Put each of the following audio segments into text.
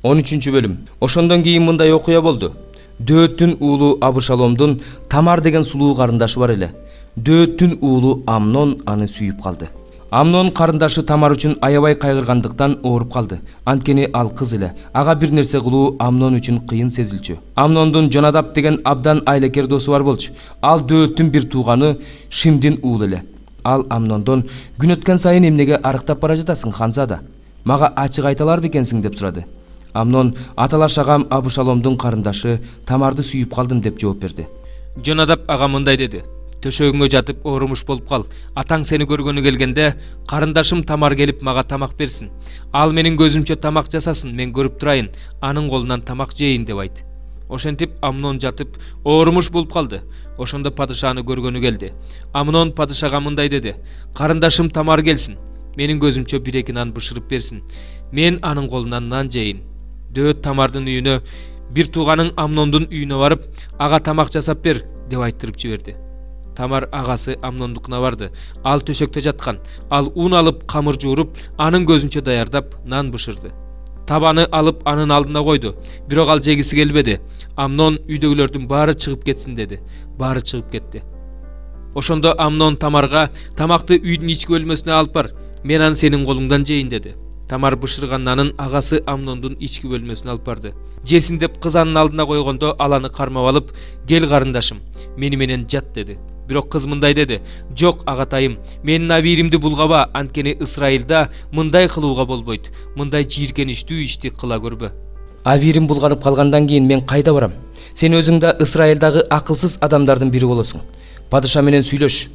13-бөлүм. Ошондон кийин мындай окуя болду. Дөөттүн уулу Абышаломдун Тамар деген сулуу карындашы бар эле. Дөөттүн уулу Амнон аны сүйүп калды. Амнон карындашы Тамар үчүн аябай кайгыргандыктан ооруп калды. Анткени ал кыз эле. Ага бир нерсе кылуу Амнон үчүн кыйын сезилчү. Амнондун Жонадап деген абдан айлакер досу бар болчу. Ал Дөөттүн бир тууганы Шимдин уулу эле. Ал Амнондон күн өткөн сайын эмнеге арыктап бара жатасың, ханзада? Мага ачык айталар бекенсиң деп сурады. Амнон аталаш агам Абышаломдун карындашы Тамарды сүйүп калдым деп жооп берди. Жонадап ага мындай деди: төшөгүңө жатып оорумуш болуп кал. Атаң сени көргөнү келгенде карындашым Тамар келип мага тамак берсин. Ал менин көзүмчө тамак жасасын, мен көрүп турайын, анын колунан тамак жейин деп айт. Ошентип Амнон жатып оорумуш болуп калды. Ошондо падышаны көргөнү келди. Амнон падышага мындай деди: карындашым Тамар келсин, менин көзүмчө 1-2 нан бышырып берсин, мен анын колунан нан жейин. Дөөт Тамардын үйүнө, бир тууганың Амнондун үйүнө барып, ага тамак жасап бер деп айттырып жиберди. Тамар агасы Амнондукуна барды. Ал төшөктө жаткан. Ал ун алып, камыр жууруп, анын көзүнчө даярдап, нан бышырды. Табаны алып анын алдына койду. Бирок ал жегиси келбеди. Амнон үйдөгүлөрдүн баары чыгып кетсин деди. Баары чыгып кетти. Ошондо Амнон Тамарга тамакты үйдүн ички бөлмөсүнө алып бар, мен аны сенин колуңдан жейин деди. Тамар бышырган нанын агасы Амнондун ички бөлмөсүнө алып барды. Жесин деп кыз анын алдына койгондо ал аны кармап алып, кел карындашым, мени менен жат деди. Бирок кыз мындай деди: жок агатайым, менин абийиримди булгаба, анткени Ысрайылда мындай кылууга болбойт. Мындай жийиркеничтүү ишти кыла көрбө. Абийирим булганып калгандан кийин мен кайда барам? Сен өзүң да Ысрайылдагы акылсыз адамдардын бири болосуң. Падыша менен сүйлөш.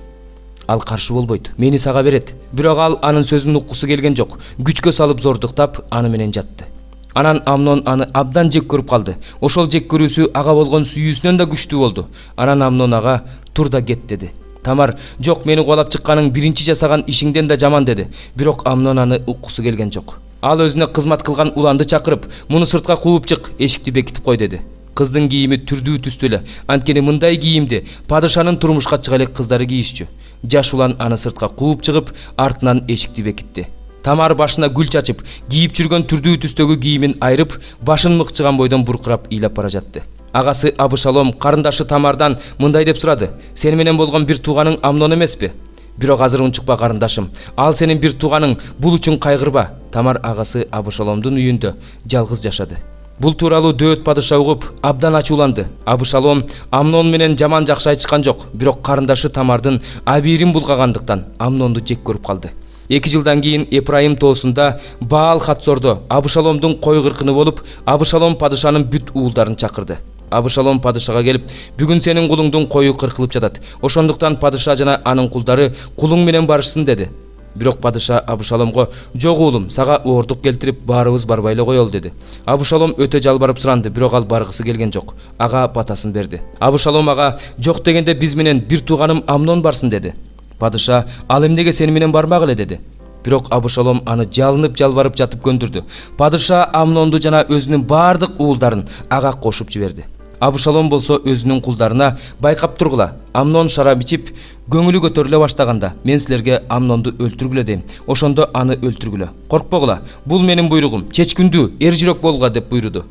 Ал каршы болбойт, мени сага берет. Бирок ал анын сөзүн уккусу келген жок. Күчкө салып зордуктап аны менен жатты. Анан Амнон аны абдан жек көрүп калды. Ошол жек көрүүсү ага болгон сүйүүсүнөн да күчтүү болду. Анан Амнон ага тур да кет деди. Тамар: жок, мени кубалап чыкканың биринчи жасаган ишиңден да жаман деди. Бирок Амнон аны уккусу келген жок. Ал өзүнө кызмат кылган уланды чакырып, муну сыртка кууп чык, эшикти бекитип кой деди. Кыздын кийими түрдүү түстүү эле. Анткени мындай кийимди падышанын турмушка чыга элек кыздары кийишчү. Жаш улан аны сыртка кууп чыгып, артынан эшикти бекитти. Тамар башына гүл чачып, кийип жүргөн түрдүү түстөгү кийимин айрып, башын мыкчыган бойдон буркурап ыйлап бара жатты. Агасы Абышалом карындашы Тамардан мындай деп сурады: сени менен болгон бир тууганың Амнон эмеспи? Бирок азыр унчукпа карындашым, ал сенин бир тууганың, бул үчүн кайгырба. Тамар агасы Абышаломдун үйүндө жалгыз жашады. Бул тууралуу Дөөт падыша угуп абдан ачууланды. Абышалом Амнон менен жаман жакшы айтышкан жок, бирок карындашы Тамардын абийирин булгагандыктан Амнонду жек көрүп калды. 2 жылдан кийин Эпрайым тоосунда Баал Хатсордо Абышаломдун кой кыркыны болуп, Абышалом падышанын бүт уулдарын чакырды. Абышалом падышага келип: бүгүн сенин кулуңдун кою кыркылып жатат. Ошондуктан падыша жана анын кулдары кулуң менен барышсын деди. Бирок падыша Абышаломго: жок уулум, сага оордук келтирип баарыбыз барбай эле коелу деди. Абышалом өтө жалбарып суранды, бирок ал баргысы келген жок. Ага батасын берди. Абышалом ага: жок дегенде биз менен бир тууганым Амнон барсын деди. Падыша: ал эмнеге сени менен бармак эле деди. Бирок Абышалом аны жалынып жалбарып жатып көндүрдү. Падыша Амнонду жана өзүнүн бардык уулдарын ага кошуп жиберди. Абышалом болсо өзүнүн кулдарына: байкап тургула, Амнон шарап ичип көңүлү көтөрүлө баштаганда мен силерге Амнонду өлтүргүлө дейм. Ошондо аны өлтүргүлө. Коркпогула, бул менин буйругум, чечкүндүү, эр жүрөк болгула деп буйруду.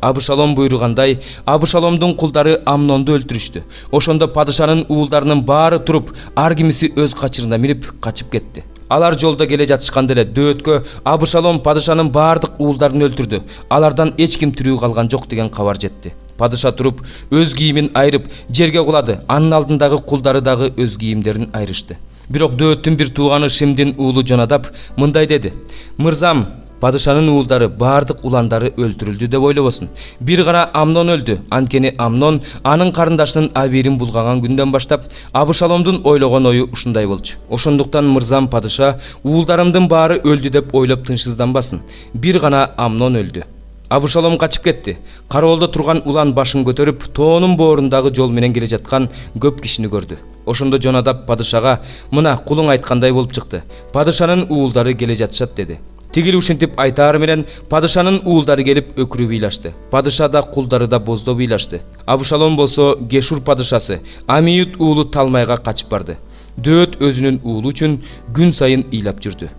Абышалом буйругандай Абышаломдун кулдары Амнонду өлтүрүштү. Ошондо падышанын уулдарынын баары туруп, ар кимиси өз качырына минип качып кетти. Алар жолдо келе жатышканда эле Дөөткө Абышалом падышанын бардык уулдарын өлтүрдү. Алардан эч ким тирүү калган жок деген кабар жетти. Падыша туруп, өз кийимин айрып, жерге кулады. Анын алдындагы кулдары дагы өз кийимдерин айрышты. Бирок Дөөттүн бир тууганы Шимдин уулу Жонадап мындай деди: мырзам, падышанын уулдары бардык уландары өлтүрүлдү деп ойлобосун. Бир гана Амнон өлдү. Анткени Амнон анын карындашынын абийирин булгаган күндөн баштап Абышаломдун ойлогон ою ушундай болчу. Ошондуктан мырзам падыша уулдарымдын баары өлдү деп ойлоп тынчсызданбасын. Бир гана Амнон өлдү. Абышалом качып кетти. Кароолдо турган улан башын көтөрүп, тоонун боорундагы жол менен келе жаткан көп кишини көрдү. Ошондо Жонадап падышага: мына кулуң айткандай болуп чыкты. Падышанын уулдары келе жатышат деди. Тигил ушинтип айтаары менен падышанын уулдары келип өкүрүп ыйлашты. Падыша да кулдары да боздоп ыйлашты. Абышалом болсо Гешур падышасы Амиют уулу Талмайга качып барды. Дөөт өзүнүн уулу үчүн күн сайын ыйлап жүрдү.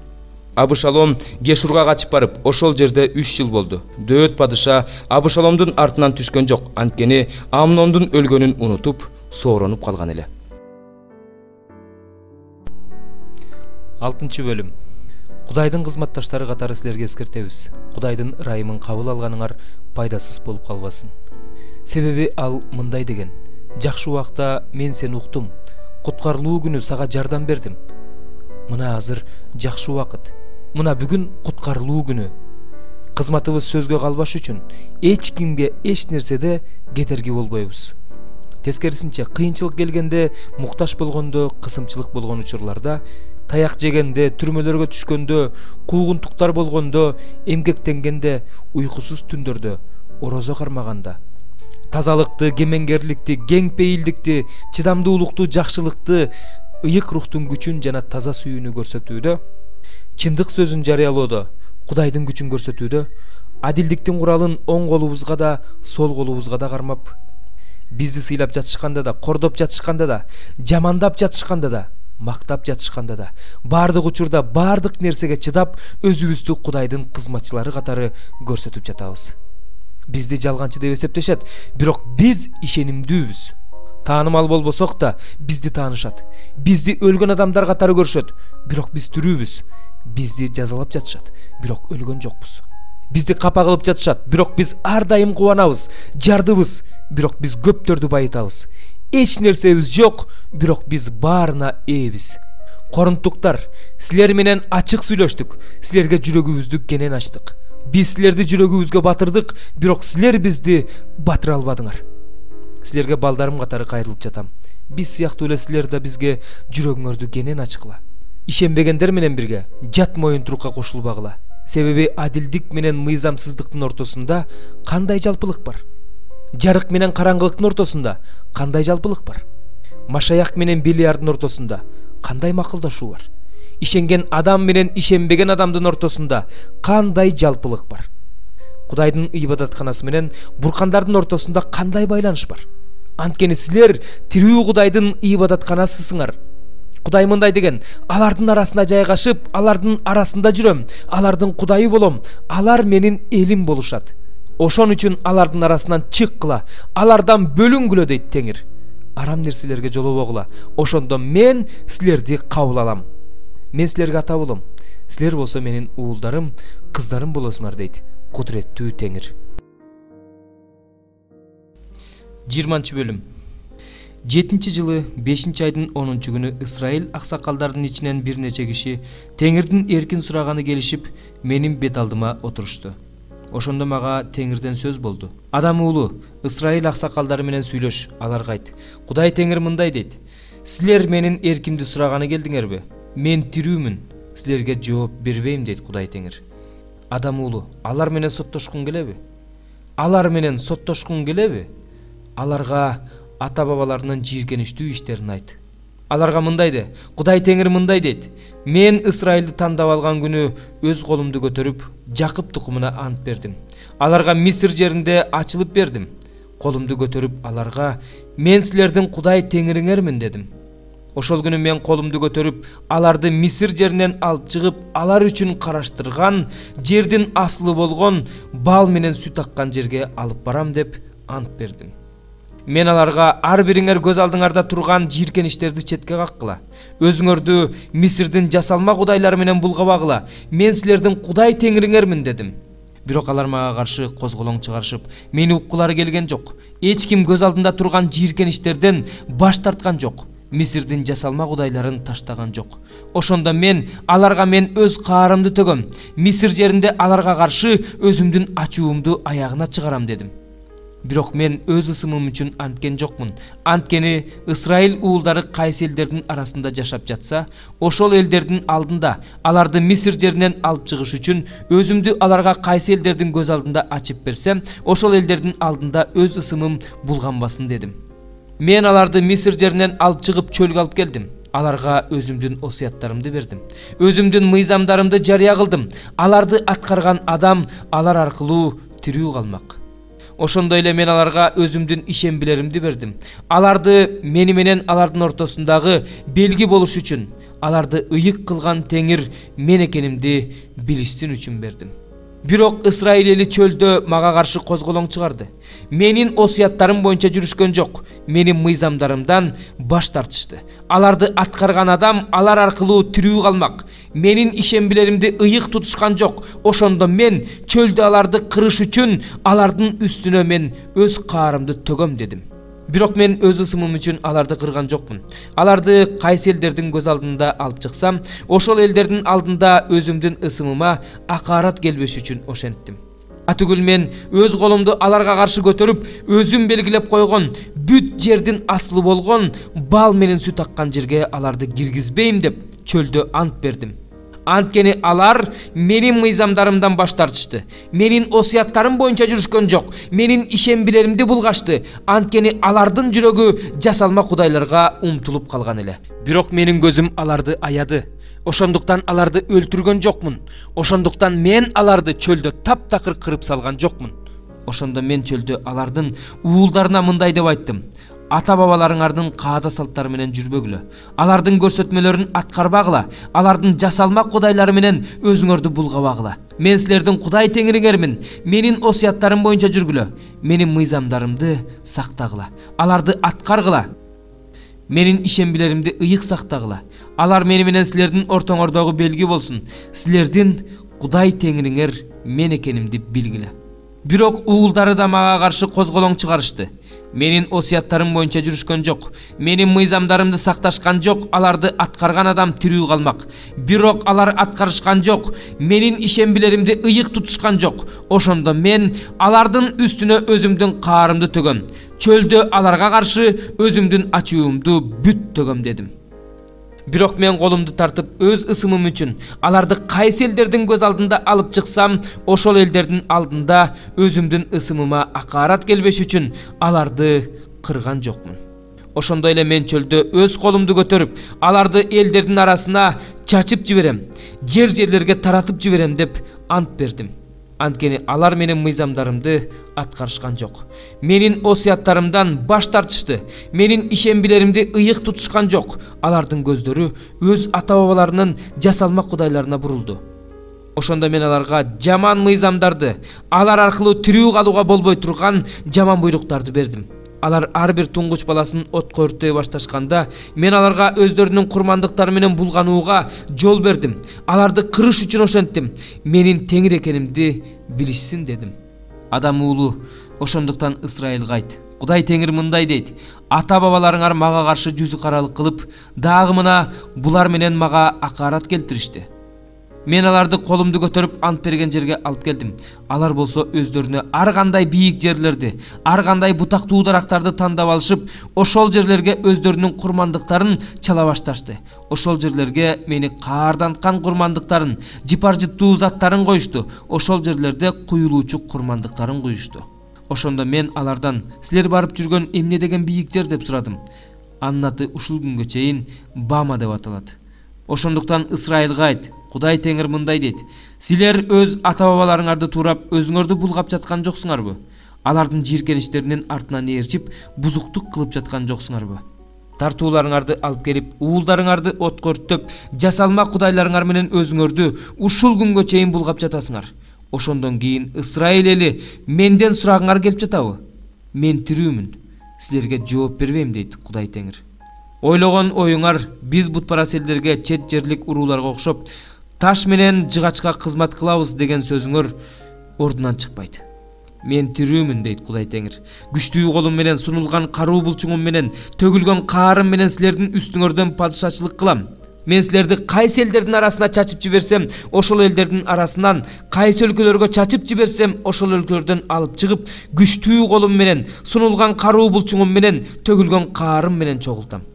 Абышалом Гешурга качып барып, ошол жерде 3 жыл болду. Дөөт падыша Абышаломдун артынан түшкөн жок, анткени Амнондун өлгөнүн унутуп, сооронуп калган эле. 6 бөлүм. Кудайдын кызматташтары катары силерге эскертебиз. Кудайдын ырайымын кабыл алганыңар пайдасыз болуп калбасын. Себеби ал мындай деген: жакшы убакта мен сени уктум, куткарылуу күнү сага жардам бердим. Мына азыр жакшы убакыт. Мына бүгүн куткарылуу күнү. Кызматыбыз сөзгө калбаш үчүн эч кимге эч нерседе кетерги болбойбуз. Тескерисинче, кыйынчылык келгенде, муктаж болгондо, кысымчылык болгон учурларда, таяк жегенде, түрмөлөргө түшкөндө, куугунтуктар болгондо, эмгектенгенде, уйкусуз түндөрдө, орозо кармаганда, тазалыкты, кемеңгерликти, кең пейилдикти, чыдамдуулукту, жакшылыкты, ыйык рухтун күчүн жана таза сүйүүнү көрсөтүүдө, чындык сөзүн жарыялоодо, Кудайдын күчүн көрсөтүүдө, адилдиктин куралын оң колубузга да, сол колубузга да кармап, бизди сыйлап жатышканда да, кордоп жатышканда да, жамандап жатышканда да, мактап жатышканда да, бардык учурда бардык нерсеге чыдап, өзүбүздү Кудайдын кызматчылары катары көрсөтүп жатабыз. Бизди жалганчы деп эсептешет, бирок биз ишенимдүүбүз. Таанымал болбосок да, бизди таанышат. Бизди өлгөн адамдар катары көрүшөт, бирок биз тирүүбүз. Бизди жазалап жатышат, бирок өлгөн жокпуз. Бизди капа кылып жатышат, бирок биз ар дайым кубанабыз, жардыбыз, бирок биз көптөрдү байытабыз. Эч нерсебиз жок, бирок биз баарына ээбиз. Корунтуктар, силер менен ачык сүйлөштүк, силерге жүрөгүбүздү кенен ачтык. Биз силерди жүрөгүбүзгө батырдык, бирок силер бизди батыра албадыңар. Силерге балдарым катары кайрылып жатам. Биз сыяктуу эле силер да бизге жүрөгүңөрдү кенен ачкыла. Ишенбегендер менен бирге жат моюнтурукка кошулбагыла. Себеби адилдик менен мыйзамсыздыктын ортосунда кандай жалпылык бар? Жарык менен караңгылыктын ортосунда кандай жалпылык бар? Машаяк менен Белиярдын ортосунда кандай макулдашуу бар? Ишенген адам менен ишенбеген адамдын ортосунда кандай жалпылык бар? Кудайдын ибадатканасы менен буркандардын ортосунда кандай байланыш бар? Анткени силер тирүү Кудайдын ибадатканасысыңар. Кудай мындай деген: алардын арасына жайгашып, алардын арасында жүрөм, алардын Кудайы болом, алар менин элим болушат. Ошон үчүн алардын арасынан чыккыла, алардан бөлүнгүлө дейт Теңир. Арам нерселерге жолобогула, ошондо мен силерди кабыл алам. Мен силерге ата болом, силер болсо менин уулдарым, кыздарым болосуңар дейт кудуреттүү Теңир. 20 бөлүм. 7-жылы 5-айдын 10-чу күнү Исраил аксакалдардын ичинен бир нече киши Теңирдин эркин сураганы келишип, менин бет алдыма отурушту. Ошондо мага Теңирден сөз болду. Адам уулу, Исраил аксакалдары менен сүйлөш, аларга айт. Кудай Теңир мындай дейт: силер менин эркимди сураганы келдиңерби? Мен тирүүмүн, силерге жооп бербейм дейт Кудай Теңир. Адам уулу, алар менен соттошкун келеби? Алар менен соттошкун келеби? Аларга ата бабаларынын жийиркеничтүү иштерин айт. Аларга мындай де, Кудай Теңир мындай дейт: мен Исраилди тандап алган күнү өз колумду көтөрүп, Жакып тукумуна ант бердим. Аларга Мисир жеринде ачылып бердим. Колумду көтөрүп аларга: мен силердин Кудай Теңириңермин дедим. Ошол күнү мен колумду көтөрүп, аларды Мисир жеринен алып чыгып, алар үчүн караштырган, жердин асылы болгон, бал менен сүт аккан жерге алып барам деп ант бердим. Мен аларга ар бириңер көз алдыңарда турган жийиркеништерди четке каккыла. Өзүңөрдү Мисирдин жасалма кудайлары менен булгабагыла. Мен силердин Кудай Теңириңермин дедим. Бирок алар мага каршы козголоң чыгарышып, мени уккулары келген жок. Эч ким көз алдында турган жийиркеништерден баш тарткан жок. Мисирдин жасалма кудайларын таштаган жок. Ошондо мен аларга өз каарымды төгөм. Мисир жеринде аларга каршы өзүмдүн ачуумду аягына чыгарам дедим. Бирок мен өз ысымым үчүн анткен жокмун. Анткени Исраил уулдары кайсы элдердин арасында жашап жатса, ошол элдердин алдында аларды Мисир жеринен алып чыгыш үчүн өзүмдү аларга кайсы элдердин көз алдында ачып берсем, ошол элдердин алдында өз ысымым булганбасын дедим. Мен аларды Мисир жеринен алып чыгып чөлгө алып келдим. Аларга өзүмдүн осуяттарымды бердим. Өзүмдүн мыйзамдарымды жарыя кылдым. Аларды аткарган адам алар аркылуу тирүү калмак. Ошондой эле мен аларга өзүмдүн ишембилеримди бердим. Аларды мени менен алардын ортосундагы белги болуш үчүн, аларды ыйык кылган теңир мен экенимди билишсин үчүн бердим. Бирок Исраил эли чөлдө мага каршы козголоң чыгарды. Менин осуяттарым боюнча жүрүшкөн жок. Менин мыйзамдарымдан баш тартышты. Аларды аткарган адам алар аркылуу тирүү калмак. Менин ишембилеримди ыйык тутушкан жок. Ошондо мен чөлдө аларды кырыш үчүн алардын үстүнө мен өз каарымды төгөм дедим. Бирок мен өз ысымым үчүн аларды кырган жокмун. Аларды кайсы элдердин көз алдында алып чыксам, ошол элдердин алдында өзүмдүн ысымыма акарат келбеш үчүн ошенттим. Атүгүл мен өз колумду аларга каршы көтөрүп, өзүм белгилеп койгон бүт жердин аслы болгон бал менен сүт аккан жерге аларды киргизбейм деп чөлдө ант бердим. Анткени алар менин мыйзамдарымдан баш тартышты. Менин осуяттарым боюнча жүрүшкөн жок. Менин ишембилеримди булгашты. Анткени алардын жүрөгү жасалма кудайларга умтулуп калган эле. Бирок менин көзүм аларды аяды. Ошондуктан аларды өлтүргөн жокмун. Ошондуктан мен аларды чөлдө таптакыр кырып салган жокмун. Ошондо мен чөлдө алардын уулдарына мындай деп айттым: ата бабаларыңардын каада салттары менен жүрбөгүлө. Алардын көрсөтмөлөрүн аткарбагыла. Алардын жасалма кудайлары менен өзүңөрдү булгабагыла. Мен силердин Кудай теңириңермин. Менин осуяттарым боюнча жүргүлө. Менин мыйзамдарымды сактагыла. Аларды аткаргыла. Менин ишембилеримди ыйык сактагыла. Алар мени менен силердин ортоңордогу белги болсун. Силердин Кудай теңириңер мен экенимди билгиле. Бирок уулдары да мага каршы козголоң чыгарышты. Менин осуяттарым боюнча жүрүшкөн жок. Менин мыйзамдарымды сакташкан жок. Аларды аткарган адам тирүү калмак. Бирок алар аткарышкан жок. Менин ишембилеримди ыйык тутушкан жок. Ошондо мен алардын үстүнө өзүмдүн каарымды төгөм. Чөлдө аларга каршы өзүмдүн ачуумду бүт төгөм дедим. Бирок мен колумду тартып өз ысымым үчүн аларды кайсы элдердин көз алдында алып чыксам, ошол элдердин алдында өзүмдүн ысымыма акарат келбеш үчүн аларды кырган жокмун. Ошондой эле мен чөлдө өз колумду көтөрүп, аларды элдердин арасына чачып жиберем, жерлерге таратып жиберем деп ант бердим. Анткени алар менин мыйзамдарымды аткарышкан жок. Менин осуяттарымдан баш тартышты. Менин ишембилеримди ыйык тутушкан жок. Алардын көздөрү өз ата бабаларынын жасалма кудайларына бурулду. Ошондо мен аларга жаман мыйзамдарды, алар аркылуу тирүү калууга болбой турган жаман буйруктарды бердим. Алар ар бир туңгуч баласын отко өртөй башташканда, мен аларга өздөрүнүн курмандыктары менен булганууга жол бердим. Аларды кырыш үчүн ошенттим. Менин теңир экенимди билишсин дедим. Адам уулу, ошондуктан Исраилга айт: Кудай теңир мындай дейт: ата бабаларыңар мага каршы жүзү каралык кылып, дагы мына булар менен мага акарат келтиришти. Мен аларды колумду көтөрүп ант берген жерге алып келдим. Алар болсо өздөрүнө ар кандай бийик жерлерди, ар кандай бутактуу дарактарды тандап алышып, ошол жерлерге өздөрүнүн курмандыктарын чала башташты. Ошол жерлерге мени каарданткан курмандыктарын, жыпар-жыттуу заттарын коюшту. Ошол жерлерде куюлуучу курмандыктарын коюшту. Ошондо мен алардан: силер барып жүргөн эмне деген бийик жер деп сурадым. Анын аты ушул күнгө чейин Бама деп аталат. Ошондуктан Исраилга айт: Кудай теңир мындай дейт: силер өз ата бабаларыңарды туурап, өзүңөрдү булгап жаткан жоксуңарбы? Алардын жийиркеништеринин артынан ээрчип, бузуктук кылып жаткан жоксуңарбы? Тартууларыңарды алып келип, уулдарыңарды отко өрттөп, жасалма кудайларыңар менен өзүңөрдү ушул күнгө чейин булгап жатасыңар. Ошондон кийин Исраил эли менден сурагыңар келип жатабы? Мен тирүүмүн, силерге жооп бербейм дейт Кудай теңир. Ойлогон оюңар биз бутпарас элдерге, чет жерлик урууларга окшоп таш менен жыгачка кызмат кылабыз деген сөзүңөр ордунан чыкпайт. Мен тирүүмүн дейт Кудай теңир. Күчтүү колум менен, сунулган каруу булчуңум менен, төгүлгөн каарым менен силердин үстүңөрдөн падышачылык кылам. Мен силерди кайсы элдердин арасына чачып жиберсем, ошол элдердин арасынан, кайсы өлкөлөргө чачып жиберсем, ошол өлкөлөрдөн алып чыгып, күчтүү колум менен, сунулган каруу булчуңум менен, төгүлгөн каарым менен чогултам.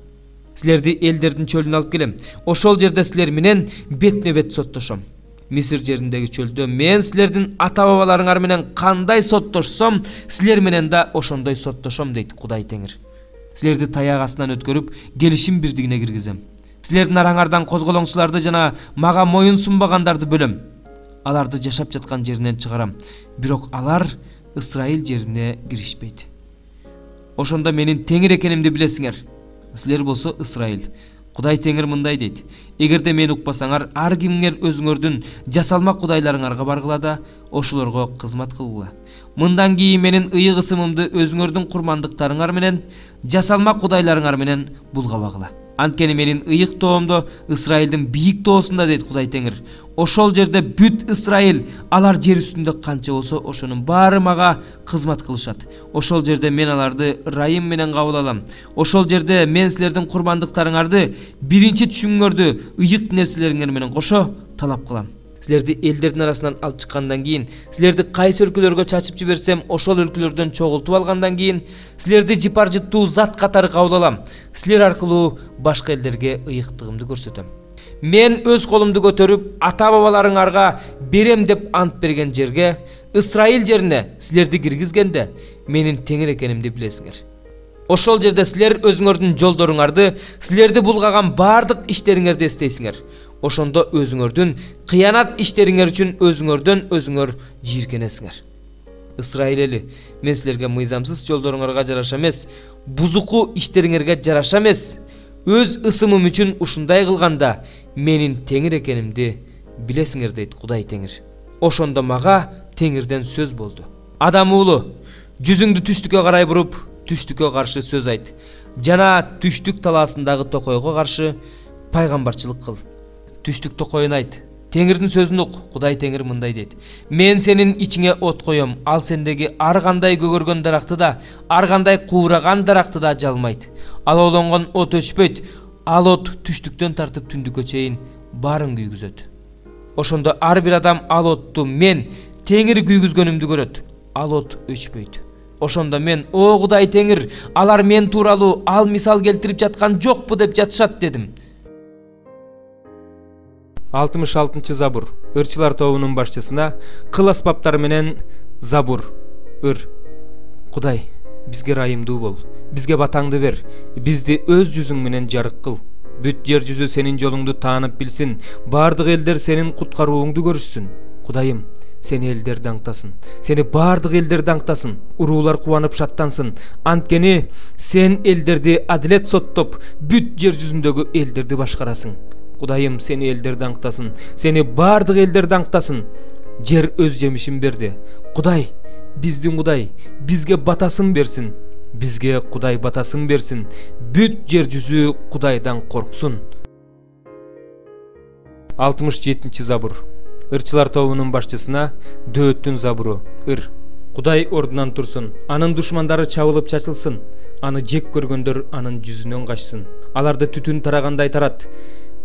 Силерди элдердин чөлүнө алып келем. Ошол жерде силер менен бетме бет соттошом. Мисир жериндеги чөлдө мен силердин ата бабаларыңар менен кандай соттошсом, силер менен да ошондой соттошом дейт Кудай теңир. Силерди таяк астынан өткөрүп, келишим бирдигине киргизем. Силердин араңардан козголоңчуларды жана мага моюн сунбагандарды бөлөм. Аларды жашап жаткан жеринен чыгарам. Бирок алар Исраил жерине киришпейт. Ошондо менин теңир экенимди билесиңер. Силер болсо Исраил, Кудай Теңир мындай дейт: эгерде мени укпасаңар, ар кимиңер өзүңөрдүн жасалма кудайларыңарга баргыла да ошолорго кызмат кылгыла. Мындан кийин менин ыйык ысымымды өзүңөрдүн курмандыктарыңар менен, жасалма кудайларыңар менен булгабагыла. Анткени менин ыйык тоомдо Ысрайылдын бийик тоосунда дейт Кудай Теңир. Ошол жерде бүт Ысрайыл, алар жер үстүндө канча болсо ошонун баары мага кызмат кылышат. Ошол жерде мен аларды ырайым менен кабыл алам. Ошол жерде мен силердин курмандыктарыңарды биринчи түшүңөрдү ыйык нерселериңер менен кошо талап кылам. Силерди элдердин арасынан алып чыккандан кийин, силерди кайсы өлкөлөргө чачып жиберсем, ошол өлкөлөрдөн чогултуп алгандан кийин, силерди жыпар-жыттуу зат катары кабыл алам. Силер аркылуу башка элдерге ыйыктыгымды көрсөтөм. Мен өз колумду көтөрүп, ата-бабаларыңарга берем деп ант берген жерге, Ысрайыл жерине силерди киргизгенде, менин Теңир экенимди билесиңер. Ошол жерде силер өзүңөрдүн жолдоруңарды, силерди булгаган бардык иштериңерди эстейсиңер. Ошондо өзүңөрдүн кыянат иштериңер үчүн өзүңөрдөн өзүңөр жийиркенесиңер. Ысрайыл эли, мен силерге мыйзамсыз жолдоруңарга жараша эмес, бузуку иштериңерге жараша эмес, өз ысымым үчүн ушундай кылганда менин Теңир экенимди билесиңер дейт Кудай Теңир. Ошондо мага Теңирден сөз болду: адам уулу, жүзүңдү түштүккө карай буруп, түштүккө каршы сөз айт. Жана түштүк талаасындагы токойго каршы пайгамбарчылык кыл. Түштүк токойун айт. Теңирдин сөзүн ук. Кудай Теңир мындай дейт: мен сенин ичиңе от коем, ал сендеги ар кандай көгөргөн даракты да, ар кандай куураган даракты да жалмайт. Алоолонгон от өчпөйт. Ал от түштүктөн тартып түндүккө чейин баарын күйгүзөт. Ошондо ар бир адам ал отту мен Теңир күйгүзгөнүмдү көрөт. Ал от өчпөйт. Ошондо мен: о Кудай Теңир, алар мен тууралуу ал мисал келтирип жаткан жокпу деп жатышат дедим. 66 забур. Ырчылар тобунун башчысына кыл аспаптар менен забур. Кудай, бизге ырайымдуу бол, бизге батаңды бер, бизди өз жүзүң менен жарык кыл. Бүт жер жүзү сенин жолуңду таанып билсин, бардык элдер сенин куткарууңду көрүшсүн. Кудайым, сени элдер даңктасын, сени бардык элдер даңктасын, уруулар кубанып шаттансын. Анткени сен элдерди адилет соттоп, бүт жер жүзүндөгү элдерди башкарасың. Кудайым, сени элдер даңктасын, сени бардык элдер даңктасын. Жер өз жемишин берди. Кудай, биздин Кудай, бизге батасын берсин. Бизге Кудай батасын берсин. Бүт жер жүзү Кудайдан корксун. 67 забур. Ырчылар тобунун башчысына Дөөттүн забуру. Кудай ордунан турсун, анын душмандары чабылып чачылсын. Аны жек көргөндөр анын жүзүнөн качсын. Аларды түтүн тарагандай тарат.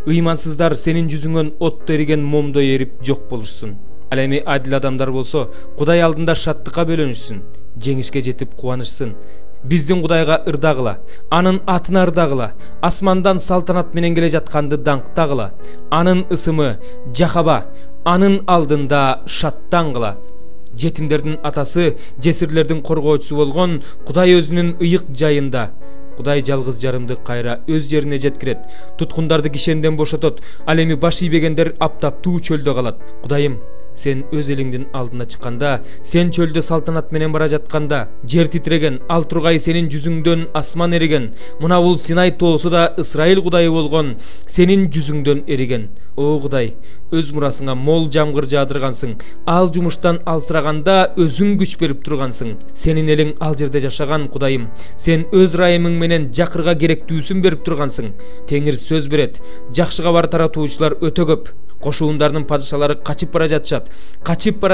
Ыймансыздар сенин жүзүңөн отто эриген момдой эрип жок болушсун. Ал эми адил адамдар болсо, Кудай алдында шаттыкка бөлөнүшсүн, жеңишке жетип кубанышсын. Биздин Кудайга ырдагыла, анын атына ырдагыла, асмандан салтанат менен келе жатканды даңктагыла. Анын ысымы Жахаба, анын алдында шаттангыла. Жетимдердин атасы, жесирлердин коргоочусу болгон Кудай өзүнүн ыйык жайында. Кудай жалгыз жарымды кайра өз жерине жеткирет, туткундарды кишенден бошотот, ал эми баш ийбегендер аптаптуу чөлдө калат. Кудайым, сен өз элиңдин алдына чыкканда, сен чөлдө салтанат менен бара жатканда, жер титиреген, ал тургай сенин жүзүңдөн асман эриген. Мына бул Синай тоосу да Ысрайыл Кудайы болгон сенин жүзүңдөн эриген. О Кудай, өз мурасыңа мол жамгыр жаадыргансың. Ал жумуштан алсыраганда өзүң күч берип тургансың. Сенин элиң ал жерде жашаган. Кудайым, сен өз ырайымың менен жакырга керектүүсүн берип тургансың. Теңир сөз берет, жакшы кабар таратуучулар өтө көп. Кошуундардын падышалары качып бара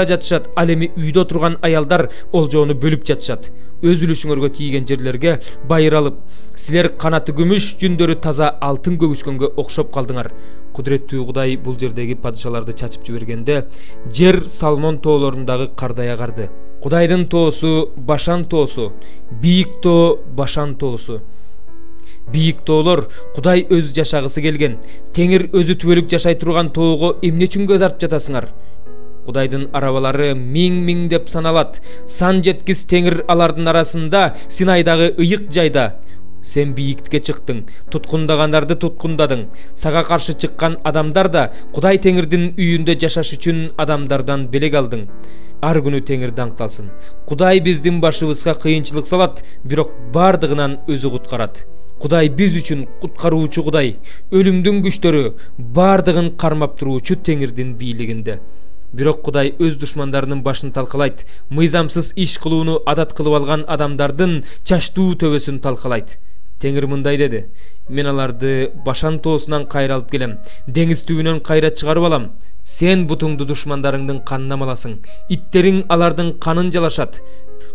жатышат. Ал эми үйдө турган аялдар олжоону бөлүп жатышат. Өз үлүшүңөргө тийген жерлерге байыр алып, силер канаты күмүш, жүндөрү таза алтын көгүшкөнгө окшоп калдыңар. Кудуреттүү Кудай бул жердеги падышаларды чачып жибергенде, жер Салмон тоолорундагы кардай агарды. Кудайдын тоосу Башан тоосу, бийик тоо Башан тоосу. Бийик тоолор Кудай өз жашагысы келген. Теңир өзү түбөлүк жашай турган тоого эмне үчүн көз артып жатасыңар? Кудайдын арабалары миң деп саналат. Сан жеткис теңир алардын арасында, Синайдагы ыйык жайда. Сен бийиктикке чыктың, туткундагандарды туткундадың. Сага каршы чыккан адамдар да Кудай Теңирдин үйүндө жашаш үчүн адамдардан белек алдың. Ар күнү Теңир даңкталсын. Кудай биздин башыбызга кыйынчылык салат, бирок бардыгынан өзү куткарат. Кудай биз үчүн куткаруучу Кудай, өлүмдүн күчтөрү бардыгын кармап туруучу Теңирдин бийлигинде. Бирок Кудай өз душмандарынын башын талкалайт, мыйзамсыз иш кылууну адат кылып алган адамдардын чачтуу төбөсүн талкалайт. Теңир мындай деди: мен аларды Башан тоосунан кайра алып келем, деңиз түбүнөн кайра чыгарып алам. Сен бутуңду душмандарыңдын канына маласың, иттериң алардын канын жалашат.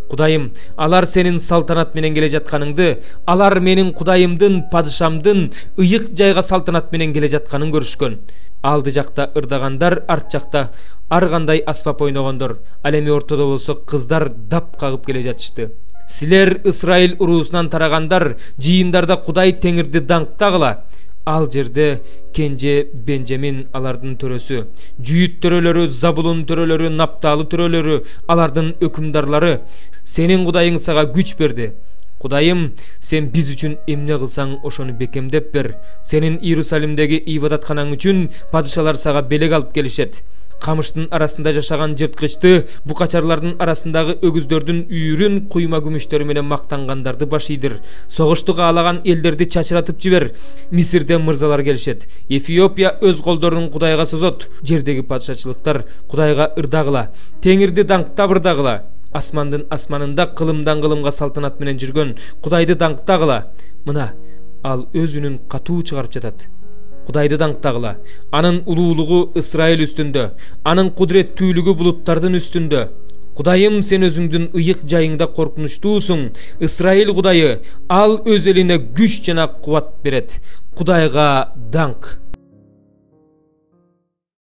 Кудайым, алар сенин салтанат менен келе жатканыңды, алар менин Кудайымдын, падышамдын ыйык жайга салтанат менен келе жатканын көрүшкөн. Алды жакта ырдагандар, арт жакта ар кандай аспап ойногондор, ал эми ортодо болсо кыздар дап кагып келе жатышты. Силер Исраил уруусунан тарагандар, жыйындарда Кудай Теңирди даңктагыла. Ал жерде Кенже Бенжамин алардын төрөсү, Жүйүт төрөлөрү, Забулун төрөлөрү, Напталы төрөлөрү, алардын өкүмдарлары. Сенин Кудайың сага күч берди. Кудайым, сен биз үчүн эмне кылсаң, ошону бекемдеп бер. Сенин Иерусалимдеги ибадатканаң үчүн падышалар сага белек алып келишет. Камыштын арасында жашаган жырткычты, букачарлардын арасындагы өгүздөрдүн үйүрүн куйма күмүштөрү менен мактангандарды башыйдыр. Согушту каалаган элдерди чачыратып жибер. Мисирден мырзалар келишет. Эфиопия өз колдорун Кудайга созот. Жердеги падышачылыктар Кудайга ырдагыла. Теңирди даңктап ырдагыла. Асмандын асманында кылымдан кылымга салтанат менен жүргөн Кудайды даңктагыла. Мына, ал өз үнүн катуу чыгарып жатат. Кудайды даңктагыла. Анын улуулугу Исраил үстүндө, анын кудуреттүүлүгү булуттардын үстүндө. Кудайым, сен өзүңдүн ыйык жайыңда коркунучтуусуң. Исраил Кудайы, ал өз элине күч жана кубат берет. Кудайга даңк.